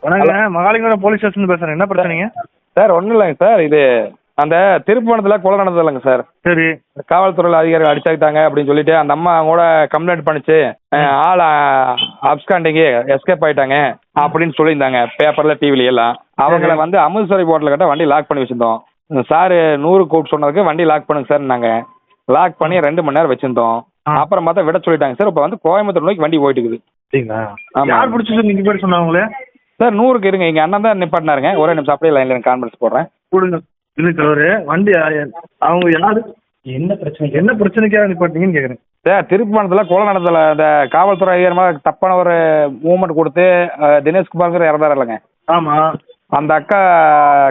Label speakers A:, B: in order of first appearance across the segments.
A: வணக்கங்க, Mahalingapuram police station பேசுறேன். என்ன பிரச்சனைங்க?
B: சார் ஒன்றும் இல்லைங்க சார். இது அந்த திருப்புவனத்தில் கொலை நடந்தது இல்லைங்க சார்.
A: சரி.
B: காவல்துறையில் அதிகாரிகள் அடிச்சாக்கிட்டாங்க அப்படின்னு சொல்லிட்டு அந்த அம்மா கூட கம்ப்ளைண்ட் பண்ணிச்சு. ஆள் அப்ஸ்காண்டிங்கு எஸ்கேப் ஆயிட்டாங்க அப்படின்னு சொல்லியிருந்தாங்க பேப்பரில் டிவில எல்லாம். அவங்கள வந்து அமிர்தசரி போர்ட்டில் கிட்ட வண்டி லாக் பண்ணி வச்சுருந்தோம். சார் 100 கூப்பிட்டு சொன்னதுக்கு வண்டி லாக் பண்ணுங்க சார். நாங்கள் லாக் பண்ணி 2 மணி நேரம் வச்சுருந்தோம். அப்புறம் பார்த்தா விட சொல்லிட்டாங்க சார். இப்போ வந்து கோயம்புத்தூர் நோக்கி வண்டி போயிட்டு இருக்குது.
A: சரிங்களா?
B: ஆமாம்.
A: யார் பிடிச்சி நீங்கள் பேர் சொன்னாங்களே
B: சார் 100க்கு இருங்க. எங்கள் அண்ணன் தான் நிப்பாட்டினாருங்க. ஒரே நிமிஷம் அப்படியே லைனில் கான்ஃபரன்ஸ் போடுறேன்.
A: கொடுங்க. இதுக்கு ஒரு வண்டி அவங்க யாரு என்ன பிரச்சனைக்காக நிப்பாட்டிங்கன்னு கேட்குறேன்
B: சார். திருப்பணத்தில் கொலை நடந்ததில்ல, இந்த காவல்துறை அதிகாரி தப்பான ஒரு மூவ்மெண்ட் கொடுத்து தினேஷ்குமார்ங்கிற இறந்தார் இல்லைங்க.
A: ஆமாம்.
B: அந்த அக்கா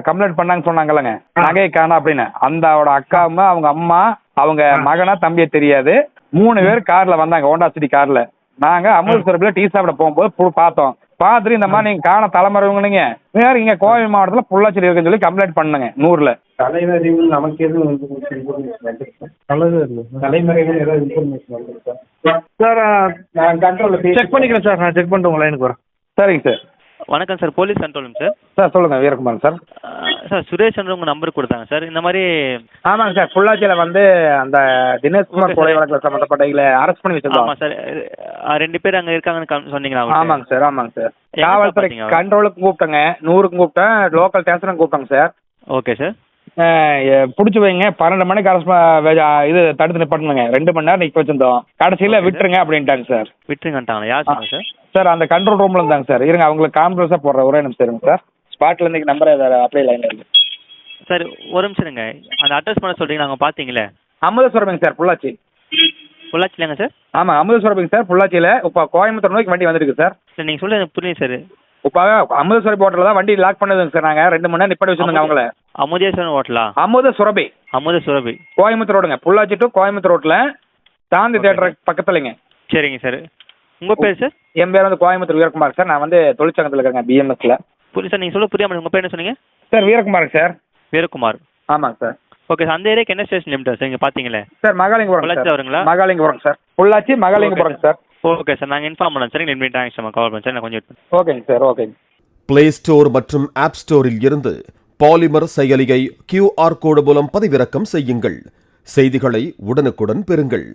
B: கம்ப்ளைண்ட் பண்ணாங்கன்னு சொன்னாங்கல்லங்க, நகையை காணா அப்படின்னு. அந்த அக்காவும் அவங்க அம்மா அவங்க மகனா தம்பியை தெரியாது. 3 பேர் கார்ல வந்தாங்க, ஹோண்டா சிட்டி கார்ல. நாங்க அமிர்தசரத்தில் டீ சாப்பிட போகும்போது பார்த்தோம். பார்த்துட்டு இந்த மாதிரி நீங்க காண தலைமறைவங்க நீங்க வேற இங்க கோவை மாவட்டத்தில் பொள்ளாச்சியில் இருக்குன்னு சொல்லி கம்ப்ளைண்ட் பண்ணுங்க. 100ல
C: தலைமறைவு நமக்கு எதுவும் தலைமறைவு ஏதாவது இன்ஃபர்மேஷன் வந்துருக்கா
A: சார்?
C: நான் கண்ட்ரோலில்
A: செக் பண்ணிக்கிறேன் சார். நான் செக் பண்ணிட்டு உங்கள் லைனுக்கு வரேன்.
B: சரிங்க சார்.
D: வணக்கம் சார், போலீஸ் கண்ட்ரோலுங்க சார்.
B: சார் சொல்லுங்கள், வீரகுமார் சார்.
D: சார் சுரேஷ் உங்கள் நம்பர் கொடுத்தாங்க சார். இந்த மாதிரி
B: ஆமாங்க சார், பொள்ளாச்சியில் வந்து அந்த தினேஷ்குமார் கொலை வழக்கில் சம்மந்தப்பட்டவங்களை அரெஸ்ட் பண்ணி வச்சிருக்கோம்.
D: ஆமாம் சார், 2 பேர் அங்கே இருக்காங்கன்னு சொன்னீங்களா?
B: ஆமாங்க சார், ஆமாங்க சார். காவல்துறை கண்ட்ரோலுக்கு கூப்பிட்டேங்க, 100க்கு கூப்பிட்டேன், லோக்கல் ஸ்டேஷனுக்கு கூப்பிட்டாங்க சார்.
D: Okay sir.
B: பிடிச்சி வைங்க, 12 மணிக்கு இது தடுத்து நிப்பாட்டணுங்க. 2 மணி நேரம் நிற்க வச்சிருந்தோம். கடைசியில் விட்டுருங்க அப்படின்ட்டாங்க சார்.
D: விட்டுருங்கன்ட்டாங்களா? யார் சொன்னாங்க சார்?
B: சார் அந்த கண்ட்ரோல் ரூமில் இருந்தாங்க சார். இருங்க, அவங்களுக்கு கான்ஃபரன்ஸாக போடுறேன். ஒரே நிமிஷம் இருங்க சார். ஸ்பாட்டில் இன்றைக்கி நம்பர் அப்படியே லைனில் இருக்கு
D: சார். ஒரு நிமிஷம் இருங்க. அந்த அட்ரஸ் பண்ண சொல்கிறீங்க, நாங்கள் பார்த்தீங்களே.
B: அமுதசுரபிங்க சார், பொள்ளாச்சி.
D: பொள்ளாச்சிலாங்க சார்?
B: ஆமாம், அமுதசுரபிங்க சார், பொள்ளாச்சியில். இப்போ கோயம்புத்தூர் நோக்கி வண்டி வந்துருக்கு சார்.
D: சார் நீங்கள் சொல்ல எனக்கு புரியுது சார்.
B: இப்போ அமுதசுரபி ஹோட்டலில் தான் வண்டி லாக் பண்ணதுங்க சார். நாங்கள் 2 மணி நேரம் நிப்பாட்டி வச்சுருந்தோங்க அவங்கள.
D: அமுதேஸ்வரன் ஹோட்டலா?
B: அமுதசுரபி.
D: அமுதசுரபி
B: கோயம்புத்தூர் ரோடுங்க, பொள்ளாச்சி டு கோயம்புத்தூர் ரோட்டில் சாந்தி தேட்டர் பக்கத்துலங்க.
D: சரிங்க சார். உங்கள் பேர் சார்?
B: என் பேர் வந்து கோயம்புத்தூர் வீரகுமார் சார். நான் வந்து தொழிற்சங்கத்தில் இருக்கேங்க, பிஎம்எஸ்ல.
D: புரியுது சார். நீங்கள் சொல்ல புரியாமல் உங்கள் பேர் என்ன சொன்னீங்க?
B: Sir Veerakumar sir.
D: வீரகுமார்.
B: ஆமாங்க சார்.
D: Okay sir. அந்த ஏரியாக்கு என்ன ஸ்டேஷன் லிமிட் சார்? நீங்கள் பார்த்தீங்களே
B: சார். மகாலிங்கபுரம்
D: பொள்ளாச்சி வருங்களா?
B: Mahalingapuram sir, Pollachi Mahalingapuram sir.
D: Okay sir, நாங்கள் இன்ஃபார்ம் பண்ணோம் சார். நீங்கள் தேங்க்ஸ் கால் பண்ணுறேன் சார். நான் கொஞ்சம்
B: ஓகேங்க சார். ஓகேங்க.
E: பிளே ஸ்டோர் மற்றும் ஆப் ஸ்டோரில் இருந்து பாலிமர் செயலியை QR கோடு மூலம் பதிவிறக்கம் செய்யுங்கள். செய்திகளை உடனுக்குடன் பெறுங்கள்.